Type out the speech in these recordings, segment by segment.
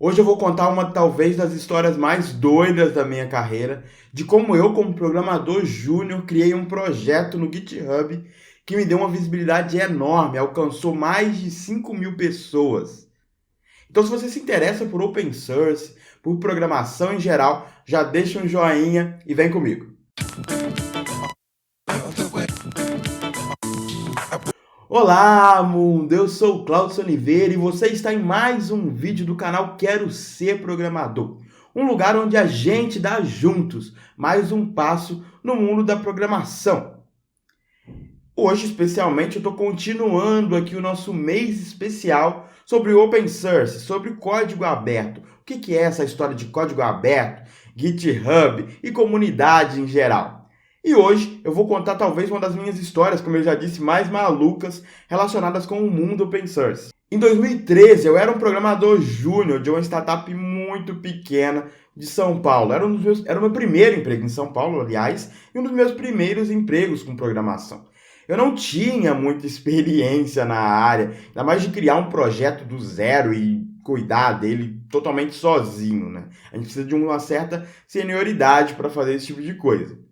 Hoje eu vou contar uma talvez das histórias mais doidas da minha carreira, de como eu, como programador júnior, criei um projeto no GitHub que me deu uma visibilidade enorme, alcançou mais de 5.000 pessoas. Então, se você se interessa por open source, por programação em geral, já deixa um joinha e vem comigo. Olá, mundo! Eu sou o Claudson Oliveira e você está em mais um vídeo do canal Quero Ser Programador. Um lugar onde a gente dá juntos mais um passo no mundo da programação. Hoje, especialmente, eu estou continuando aqui o nosso mês especial sobre Open Source, sobre código aberto. O que é essa história de código aberto, GitHub e comunidade em geral? E hoje eu vou contar talvez uma das minhas histórias, como eu já disse, mais malucas relacionadas com o mundo open source. Em 2013, eu era um programador júnior de uma startup muito pequena de São Paulo. Era o meu primeiro emprego em São Paulo, aliás, e um dos meus primeiros empregos com programação. Eu não tinha muita experiência na área, ainda mais de criar um projeto do zero e cuidar dele totalmente sozinho, né? A gente precisa de uma certa senioridade para fazer esse tipo de coisa.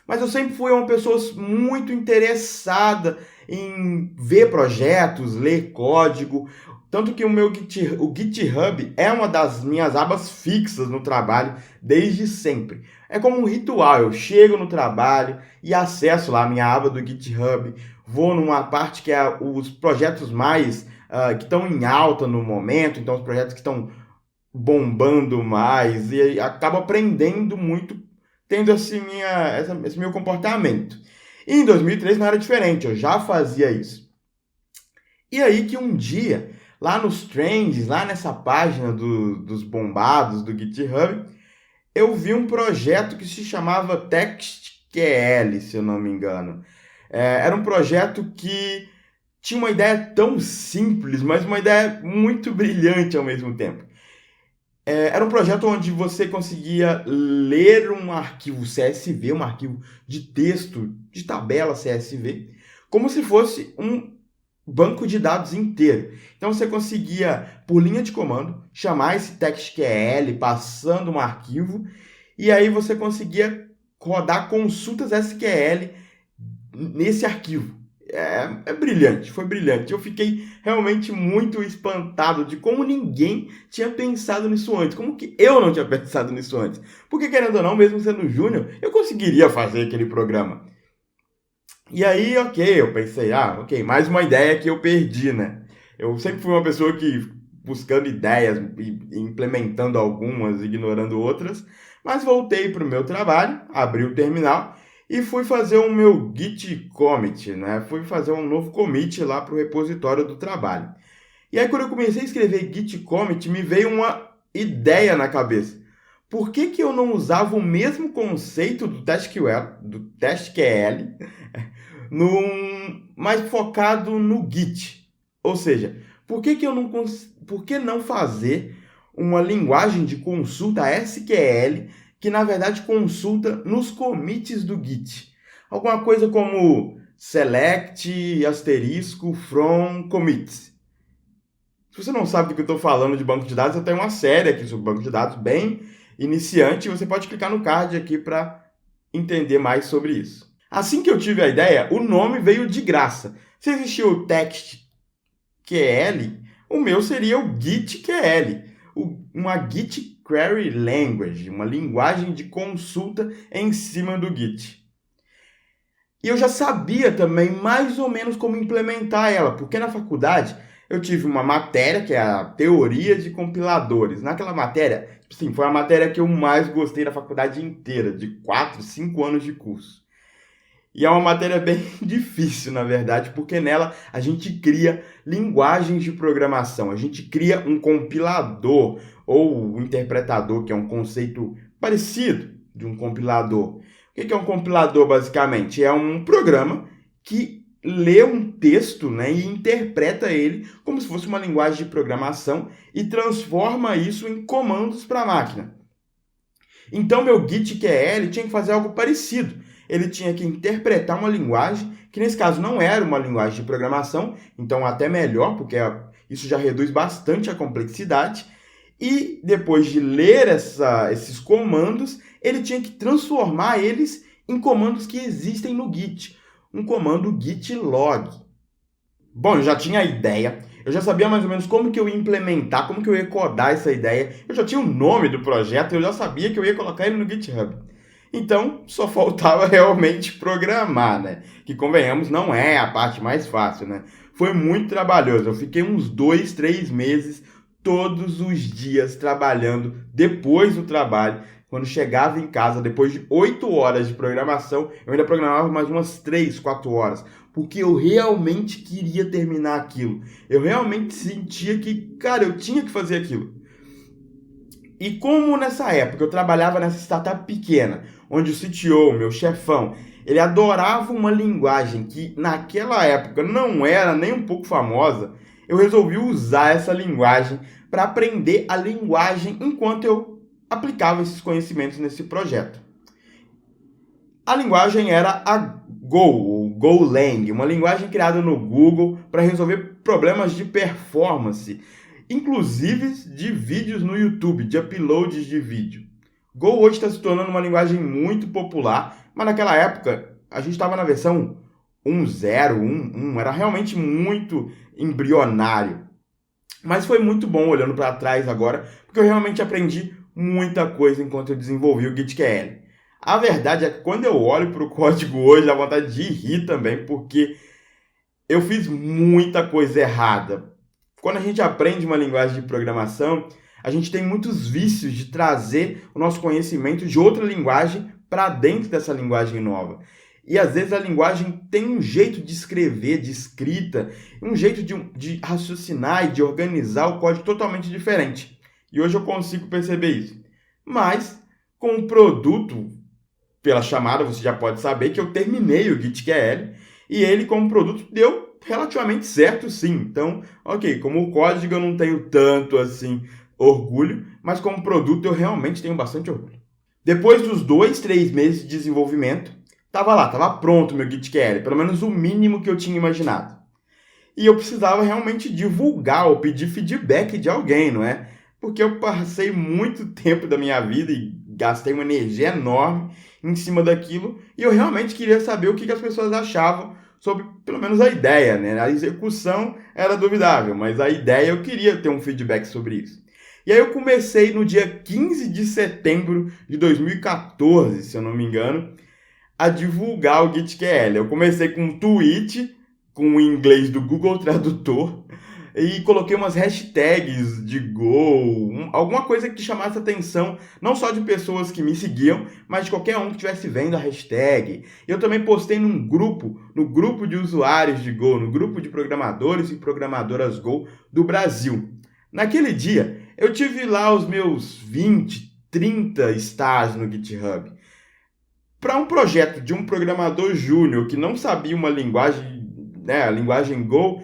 Mas eu sempre fui uma pessoa muito interessada em ver projetos, ler código, tanto que o GitHub é uma das minhas abas fixas no trabalho desde sempre. É como um ritual, eu chego no trabalho e acesso lá a minha aba do GitHub, vou numa parte que é os projetos mais que estão em alta no momento, então os projetos que estão bombando mais, e acabo aprendendo muito tendo esse meu comportamento. E em 2003 não era diferente, eu já fazia isso. E aí que um dia, lá nos trends, lá nessa página dos bombados do GitHub, eu vi um projeto que se chamava TextQL, se eu não me engano. Era um projeto que tinha uma ideia tão simples, mas uma ideia muito brilhante ao mesmo tempo. Era um projeto onde você conseguia ler um arquivo CSV, um arquivo de texto, de tabela CSV, como se fosse um banco de dados inteiro. Então você conseguia, por linha de comando, chamar esse TextQL passando um arquivo, e aí você conseguia rodar consultas SQL nesse arquivo. É brilhante, foi brilhante. Eu fiquei realmente muito espantado de como ninguém tinha pensado nisso antes. Como que eu não tinha pensado nisso antes? Porque, querendo ou não, mesmo sendo júnior, eu conseguiria fazer aquele programa. E aí, eu pensei, mais uma ideia que eu perdi, né? Eu sempre fui uma pessoa que buscando ideias e implementando algumas, ignorando outras, mas voltei para o meu trabalho, abri o terminal e fui fazer o meu Git commit, né? Fui fazer um novo commit lá para o repositório do trabalho. E aí, quando eu comecei a escrever Git commit, me veio uma ideia na cabeça. Por que eu não usava o mesmo conceito do TextQL, mais focado no Git? Ou seja, por que não fazer uma linguagem de consulta SQL que, na verdade, consulta nos commits do Git? Alguma coisa como select from commits. Se você não sabe do que eu estou falando de banco de dados, eu tenho uma série aqui sobre banco de dados bem iniciante, e você pode clicar no card aqui para entender mais sobre isso. Assim que eu tive a ideia, o nome veio de graça. Se existia o TextQL, o meu seria o GitQL, uma Git Query Language, uma linguagem de consulta em cima do Git. E eu já sabia também mais ou menos como implementar ela, porque na faculdade eu tive uma matéria que é a teoria de compiladores. Naquela matéria, sim, foi a matéria que eu mais gostei da faculdade inteira, de 4, 5 anos de curso. E é uma matéria bem difícil, na verdade, porque nela a gente cria linguagens de programação, a gente cria um compilador ou um interpretador, que é um conceito parecido de um compilador. O que é um compilador, basicamente? É um programa que lê um texto, né, e interpreta ele como se fosse uma linguagem de programação e transforma isso em comandos para a máquina. Então, meu GitQL tinha que fazer algo parecido. Ele tinha que interpretar uma linguagem, que nesse caso não era uma linguagem de programação, então até melhor, porque isso já reduz bastante a complexidade, E depois de ler esses comandos, ele tinha que transformar eles em comandos que existem no Git. Um comando git log. Bom, eu já tinha a ideia, eu já sabia mais ou menos como que eu ia implementar, como que eu ia codar essa ideia, eu já tinha o nome do projeto, eu já sabia que eu ia colocar ele no GitHub. Então, só faltava realmente programar, né? Que, convenhamos, não é a parte mais fácil, né? Foi muito trabalhoso, eu fiquei uns 2, 3 meses, todos os dias trabalhando, depois do trabalho. Quando chegava em casa, depois de 8 horas de programação, eu ainda programava mais umas 3, 4 horas. Porque eu realmente queria terminar aquilo. Eu realmente sentia que, cara, eu tinha que fazer aquilo. E como nessa época eu trabalhava nessa startup pequena, onde o CTO, meu chefão, ele adorava uma linguagem que naquela época não era nem um pouco famosa, eu resolvi usar essa linguagem para aprender a linguagem enquanto eu aplicava esses conhecimentos nesse projeto. A linguagem era a Go, ou Golang, uma linguagem criada no Google para resolver problemas de performance, inclusive de vídeos no YouTube, de uploads de vídeo. Go hoje está se tornando uma linguagem muito popular, mas naquela época a gente estava na versão 1.0, 1.1, era realmente muito embrionário. Mas foi muito bom olhando para trás agora, porque eu realmente aprendi muita coisa enquanto eu desenvolvi o GitQL. A verdade é que quando eu olho para o código hoje, dá vontade de rir também, porque eu fiz muita coisa errada. Quando a gente aprende uma linguagem de programação, a gente tem muitos vícios de trazer o nosso conhecimento de outra linguagem para dentro dessa linguagem nova. E às vezes a linguagem tem um jeito de escrever, de escrita, um jeito de raciocinar e de organizar o código totalmente diferente. E hoje eu consigo perceber isso. Mas, com o produto, pela chamada, você já pode saber que eu terminei o GitQL e ele, como produto, deu relativamente certo, sim. Então, ok, como o código eu não tenho tanto, assim, orgulho, mas como produto eu realmente tenho bastante orgulho. Depois dos 2, 3 meses de desenvolvimento, estava pronto o meu GitQL, pelo menos o mínimo que eu tinha imaginado. E eu precisava realmente divulgar ou pedir feedback de alguém, não é? Porque eu passei muito tempo da minha vida e gastei uma energia enorme em cima daquilo e eu realmente queria saber o que as pessoas achavam sobre, pelo menos, a ideia, né? A execução era duvidável, mas a ideia eu queria ter um feedback sobre isso. E aí eu comecei no dia 15 de setembro de 2014, se eu não me engano, a divulgar o GitQL. Eu comecei com um tweet, com o inglês do Google Tradutor, e coloquei umas hashtags de Go, alguma coisa que chamasse a atenção, não só de pessoas que me seguiam, mas de qualquer um que estivesse vendo a hashtag. Eu também postei no grupo de usuários de Go, no grupo de programadores e programadoras Go do Brasil. Naquele dia, eu tive lá os meus 20, 30 stars no GitHub. Para um projeto de um programador júnior que não sabia uma linguagem, né, a linguagem Go,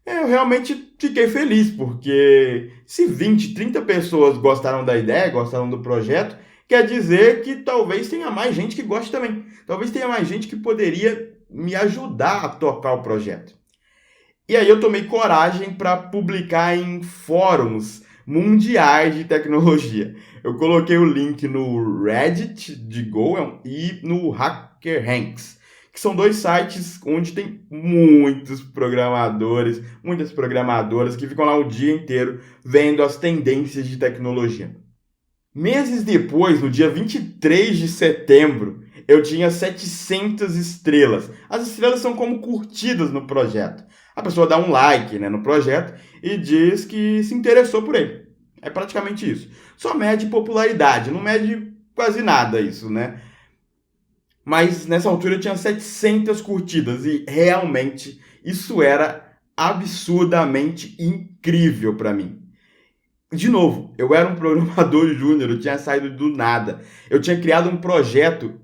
eu realmente fiquei feliz, porque se 20, 30 pessoas gostaram da ideia, gostaram do projeto, quer dizer que talvez tenha mais gente que goste também. Talvez tenha mais gente que poderia me ajudar a tocar o projeto. E aí eu tomei coragem para publicar em fóruns mundiais de tecnologia. Eu coloquei o link no Reddit de Go e no HackerRanks, que são 2 sites onde tem muitos programadores, muitas programadoras que ficam lá o dia inteiro vendo as tendências de tecnologia. Meses depois, no dia 23 de setembro, eu tinha 700 estrelas. As estrelas são como curtidas no projeto. A pessoa dá um like, né, no projeto e diz que se interessou por ele. É praticamente isso. Só mede popularidade, não mede quase nada isso, né? Mas nessa altura eu tinha 700 curtidas e realmente isso era absurdamente incrível para mim. De novo, eu era um programador júnior, eu tinha saído do nada. Eu tinha criado um projeto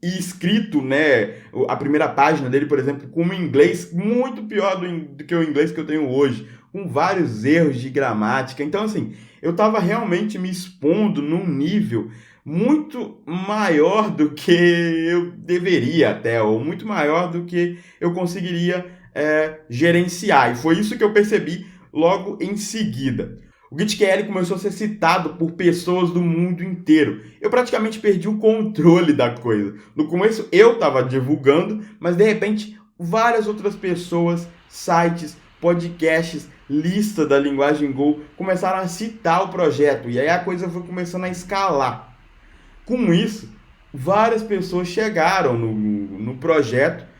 e escrito, né, a primeira página dele, por exemplo, com um inglês muito pior do que o inglês que eu tenho hoje, com vários erros de gramática. Então, assim, eu estava realmente me expondo num nível muito maior do que eu deveria até, ou muito maior do que eu conseguiria gerenciar. E foi isso que eu percebi logo em seguida. O GitQL começou a ser citado por pessoas do mundo inteiro. Eu praticamente perdi o controle da coisa. No começo eu estava divulgando, mas de repente várias outras pessoas, sites, podcasts, lista da linguagem Go começaram a citar o projeto. E aí a coisa foi começando a escalar. Com isso, várias pessoas chegaram no projeto,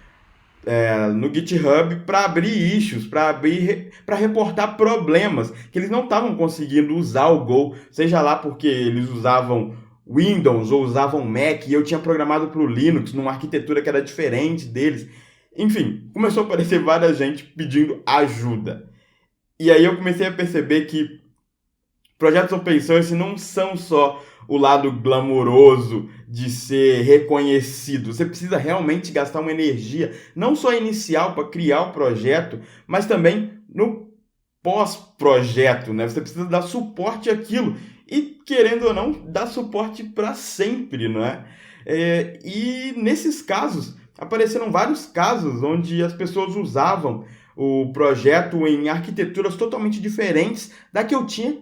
no GitHub, para abrir issues, para reportar problemas que eles não estavam conseguindo usar o Go, seja lá porque eles usavam Windows ou usavam Mac, e eu tinha programado para o Linux, numa arquitetura que era diferente deles. Enfim, começou a aparecer várias gente pedindo ajuda. E aí eu comecei a perceber que projetos open source não são só o lado glamouroso de ser reconhecido. Você precisa realmente gastar uma energia, não só inicial para criar o projeto, mas também no pós-projeto, né? Você precisa dar suporte àquilo e, querendo ou não, dar suporte para sempre, não é? E nesses casos, apareceram vários casos onde as pessoas usavam o projeto em arquiteturas totalmente diferentes da que eu tinha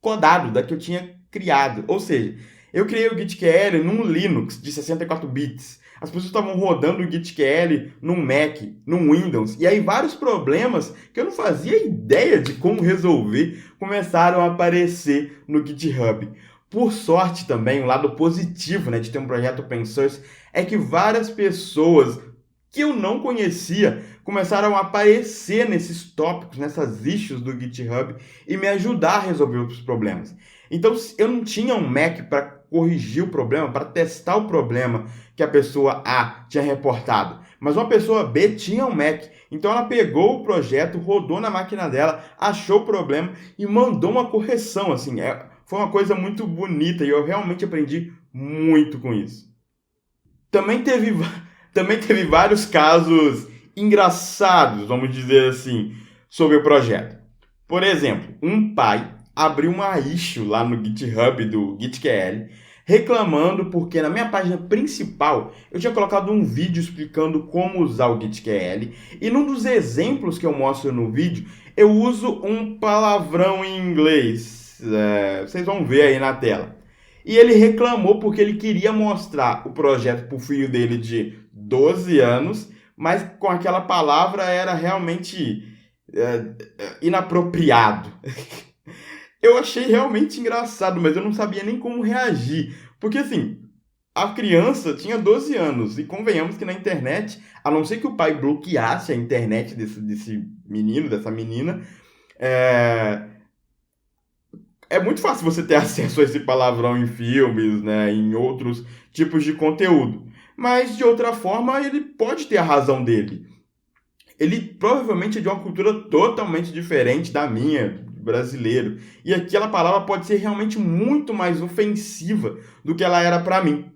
codado, da que eu tinha criado. Ou seja, eu criei o GitQL num Linux de 64 bits. As pessoas estavam rodando o GitQL num Mac, num Windows. E aí vários problemas que eu não fazia ideia de como resolver começaram a aparecer no GitHub. Por sorte também, um lado positivo, né, de ter um projeto open source é que várias pessoas que eu não conhecia começaram a aparecer nesses tópicos, nessas issues do GitHub e me ajudar a resolver os problemas. Então, eu não tinha um Mac para corrigir o problema, para testar o problema que a pessoa A tinha reportado, mas uma pessoa B tinha um Mac. Então, ela pegou o projeto, rodou na máquina dela, achou o problema e mandou uma correção. Assim, foi uma coisa muito bonita e eu realmente aprendi muito com isso. Também teve vários casos engraçados, vamos dizer assim, sobre o projeto. Por exemplo, um pai abriu uma issue lá no GitHub do GitQL, reclamando porque na minha página principal eu tinha colocado um vídeo explicando como usar o GitQL, e num dos exemplos que eu mostro no vídeo, eu uso um palavrão em inglês. Vocês vão ver aí na tela. E ele reclamou porque ele queria mostrar o projeto para o filho dele de 12 anos, mas com aquela palavra era realmente inapropriado. Eu achei realmente engraçado, mas eu não sabia nem como reagir. Porque assim, a criança tinha 12 anos, e convenhamos que na internet, a não ser que o pai bloqueasse a internet desse menino, dessa menina, é muito fácil você ter acesso a esse palavrão em filmes, né, em outros tipos de conteúdo. Mas, de outra forma, ele pode ter a razão dele. Ele provavelmente é de uma cultura totalmente diferente da minha, brasileiro. E aquela palavra pode ser realmente muito mais ofensiva do que ela era para mim.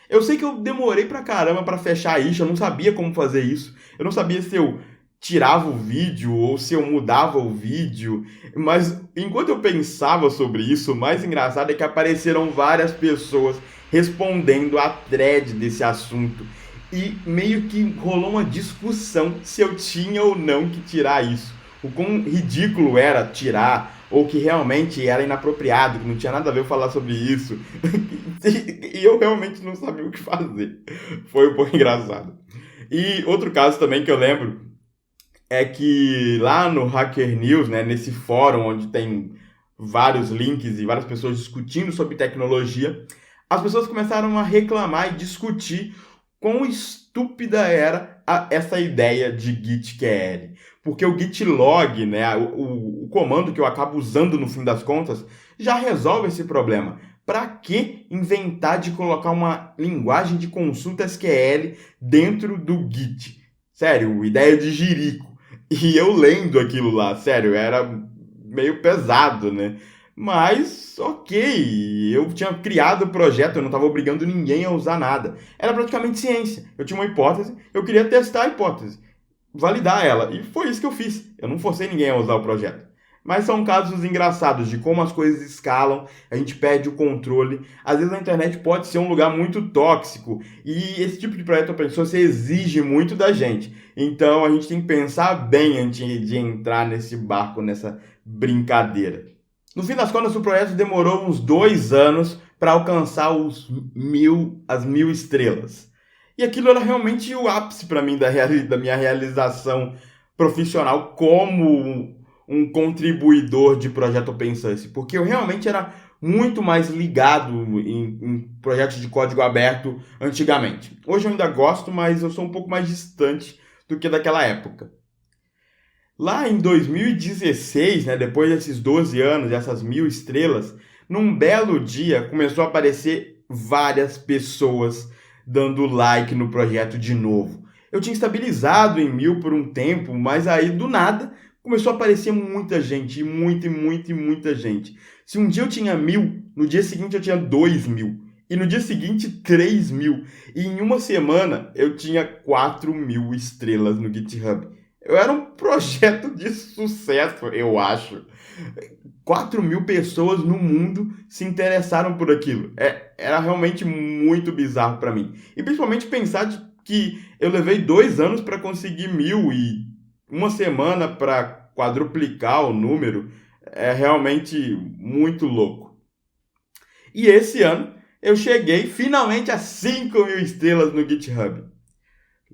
Eu sei que eu demorei pra caramba pra fechar isso, eu não sabia como fazer isso. Eu não sabia se eu tirava o vídeo ou se eu mudava o vídeo, mas enquanto eu pensava sobre isso, o mais engraçado é que apareceram várias pessoas respondendo a thread desse assunto e meio que rolou uma discussão se eu tinha ou não que tirar isso, o quão ridículo era tirar, ou que realmente era inapropriado, que não tinha nada a ver eu falar sobre isso, e eu realmente não sabia o que fazer. Foi um pouco engraçado. E outro caso também que eu lembro é que lá no Hacker News, né, nesse fórum onde tem vários links e várias pessoas discutindo sobre tecnologia, as pessoas começaram a reclamar e discutir quão estúpida era essa ideia de GitQL. Porque o gitlog, né, o comando que eu acabo usando no fim das contas, já resolve esse problema. Para que inventar de colocar uma linguagem de consulta SQL dentro do Git? Sério, ideia de jirico. E eu lendo aquilo lá, sério, era meio pesado, né? Mas, ok, eu tinha criado o projeto, eu não estava obrigando ninguém a usar nada. Era praticamente ciência. Eu tinha uma hipótese, eu queria testar a hipótese, validar ela. E foi isso que eu fiz. Eu não forcei ninguém a usar o projeto. Mas são casos engraçados de como as coisas escalam, a gente perde o controle. Às vezes a internet pode ser um lugar muito tóxico e esse tipo de projeto open source exige muito da gente. Então a gente tem que pensar bem antes de entrar nesse barco, nessa brincadeira. No fim das contas, o projeto demorou uns 2 anos para alcançar as 1000 estrelas. E aquilo era realmente o ápice para mim da minha realização profissional como um contribuidor de projeto Open Source, porque eu realmente era muito mais ligado em projetos de código aberto antigamente. Hoje eu ainda gosto, mas eu sou um pouco mais distante do que daquela época. Lá em 2016, né, depois desses 12 anos, essas 1000 estrelas, num belo dia começou a aparecer várias pessoas dando like no projeto de novo. Eu tinha estabilizado em 1000 por um tempo, mas aí do nada começou a aparecer muita gente, muita gente. Se um dia eu tinha 1000, no dia seguinte eu tinha 2000. E no dia seguinte, 3000. E em uma semana eu tinha 4000 estrelas no GitHub. Eu era um projeto de sucesso, eu acho. 4000 pessoas no mundo se interessaram por aquilo. Era realmente muito bizarro para mim. E principalmente pensar que eu levei 2 anos para conseguir 1000 e uma semana para quadruplicar o número. É realmente muito louco. E esse ano eu cheguei finalmente a 5000 estrelas no GitHub.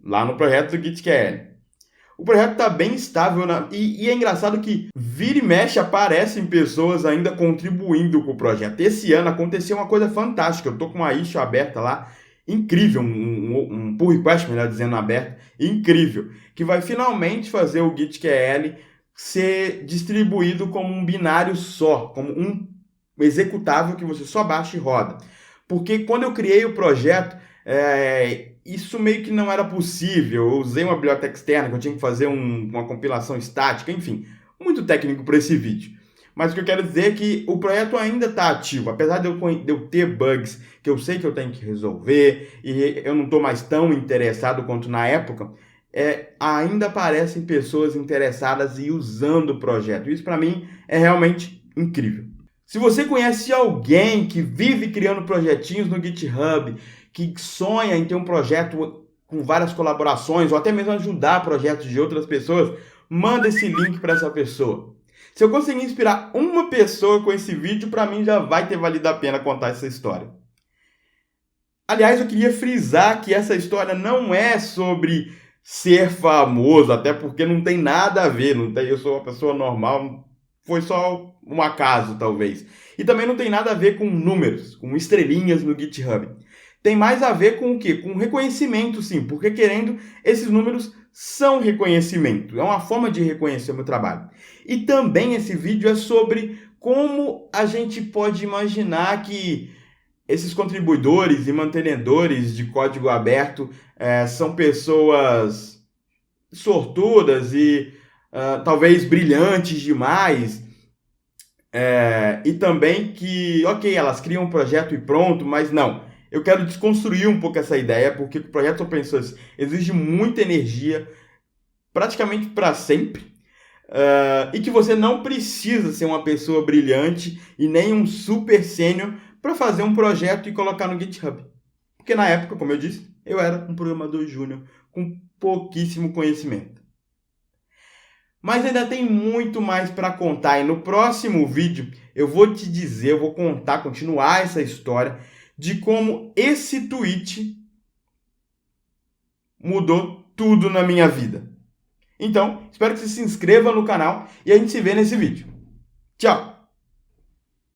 Lá no projeto do GitKL. O projeto está bem estável e é engraçado que vira e mexe aparecem pessoas ainda contribuindo com o projeto. Esse ano aconteceu uma coisa fantástica. Eu estou com uma issue aberta lá, incrível, um pull request, melhor dizendo, aberto, incrível, que vai finalmente fazer o GitKL ser distribuído como um binário só, como um executável que você só baixa e roda. Porque quando eu criei o projeto, isso meio que não era possível. Eu usei uma biblioteca externa, que eu tinha que fazer uma compilação estática, enfim, muito técnico para esse vídeo. Mas o que eu quero dizer é que o projeto ainda está ativo, apesar de eu ter bugs que eu sei que eu tenho que resolver e eu não estou mais tão interessado quanto na época, ainda aparecem pessoas interessadas e usando o projeto. Isso para mim é realmente incrível. Se você conhece alguém que vive criando projetinhos no GitHub, que sonha em ter um projeto com várias colaborações, ou até mesmo ajudar projetos de outras pessoas, manda esse link para essa pessoa. Se eu conseguir inspirar uma pessoa com esse vídeo, para mim já vai ter valido a pena contar essa história. Aliás, eu queria frisar que essa história não é sobre ser famoso, até porque não tem nada a ver, eu sou uma pessoa normal, foi só um acaso, talvez. E também não tem nada a ver com números, com estrelinhas no GitHub. Tem mais a ver com o quê? Com reconhecimento, sim, porque querendo, esses números são reconhecimento. É uma forma de reconhecer o meu trabalho. E também esse vídeo é sobre como a gente pode imaginar que esses contribuidores e mantenedores de código aberto são pessoas sortudas e talvez brilhantes demais, e também que, ok, elas criam um projeto e pronto, mas não. Eu quero desconstruir um pouco essa ideia, porque o projeto Open Source exige muita energia, praticamente para sempre, e que você não precisa ser uma pessoa brilhante e nem um super sênior para fazer um projeto e colocar no GitHub. Porque na época, como eu disse, eu era um programador júnior com pouquíssimo conhecimento. Mas ainda tem muito mais para contar, e no próximo vídeo eu vou te dizer, eu vou contar, continuar essa história de como esse tweet mudou tudo na minha vida. Então, espero que você se inscreva no canal e a gente se vê nesse vídeo. Tchau!